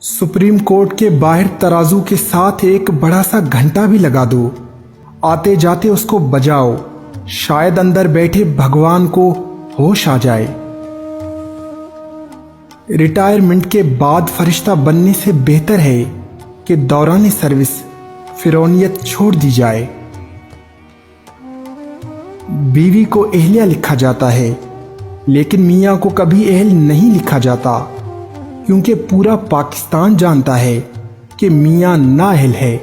Supreme court के बाहर तराजू के साथ एक बड़ा सा घंटा भी लगा दो, आते जाते उसको बजाओ, शायद अंदर बैठे भगवान को होश आ जाए। रिटायरमेंट के बाद फरिश्ता बनने से बेहतर है कि दौरान सर्विस फिरौनियत छोड़ दी जाए। बीवी को एहलिया लिखा जाता है, लेकिन मियाँ को कभी एहल नहीं लिखा जाता, क्योंकि पूरा पाकिस्तान जानता है कि मियाँ नाअहल है।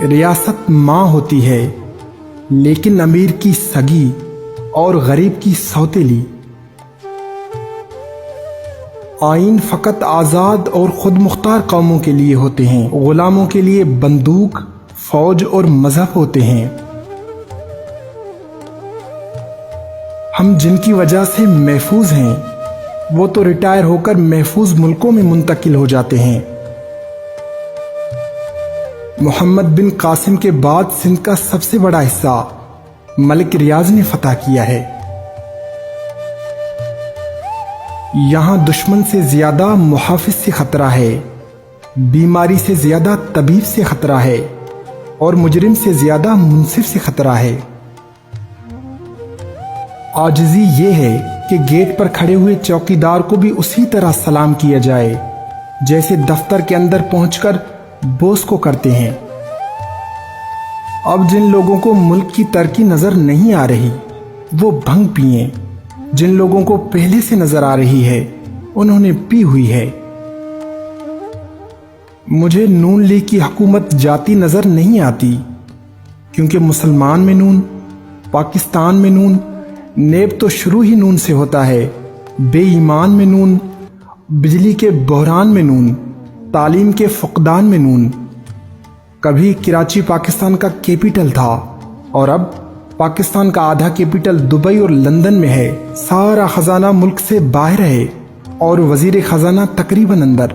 रियासत माँ होती है, लेकिन अमीर की सगी और गरीब की सौतेली। आइन फकत आज़ाद और खुद मुख्तार कौमों के लिए होते हैं, गुलामों के लिए बंदूक, फौज और मजहब होते हैं। हम जिनकी वजह से महफूज हैं, वो तो रिटायर होकर महफूज मुल्कों में मुंतकिल हो जाते हैं। मोहम्मद बिन कासिम के बाद सिंध का सबसे बड़ा हिस्सा मलिक रियाज ने फतह किया है। यहां दुश्मन से ज्यादा मुहाफिज से खतरा है, बीमारी से ज्यादा तबीब से खतरा है और मुजरिम से ज्यादा मुंसिफ से खतरा है। आजिज़ी ये है कि गेट पर खड़े हुए चौकीदार को भी उसी तरह सलाम किया जाए जैसे दफ्तर के अंदर पहुंचकर बॉस को करते हैं। अब जिन लोगों को मुल्क की तरक्की नजर नहीं आ रही, वो भंग पिए। जिन लोगों को पहले से नजर आ रही है, उन्होंने पी हुई है। मुझे नून लीग की हुकूमत जाती नजर नहीं आती, क्योंकि मुसलमान में नून, पाकिस्तान में नून, नेब तो शुरू ही नून से होता है, बेईमान में नून, बिजली के बहरान में नून, तालीम के फुकदान में नून। कभी कराची पाकिस्तान का कैपिटल था और अब पाकिस्तान का आधा कैपिटल दुबई और लंदन में है। सारा खजाना मुल्क से बाहर है और वजीर खजाना तकरीबन अंदर।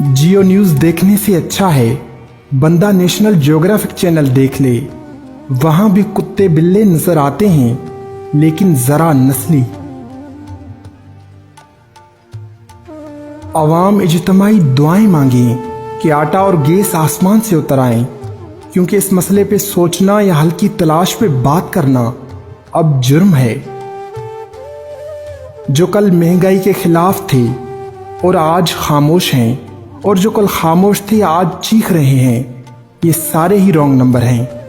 जियो न्यूज़ देखने से अच्छा है बंदा नेशनल ज्योग्राफिक चैनल देख ले। वहां भी कुत्ते बिल्ले नजर आते हैं, लेकिन जरा नस्ली। अवाम इज्तिमाई दुआएं मांगे कि आटा और गैस आसमान से उतर आए, क्योंकि इस मसले पे सोचना या हल की तलाश पे बात करना अब जुर्म है। जो कल महंगाई के खिलाफ थे और आज खामोश हैं, और जो कल खामोश थे आज चीख रहे हैं, ये सारे ही रॉन्ग नंबर हैं।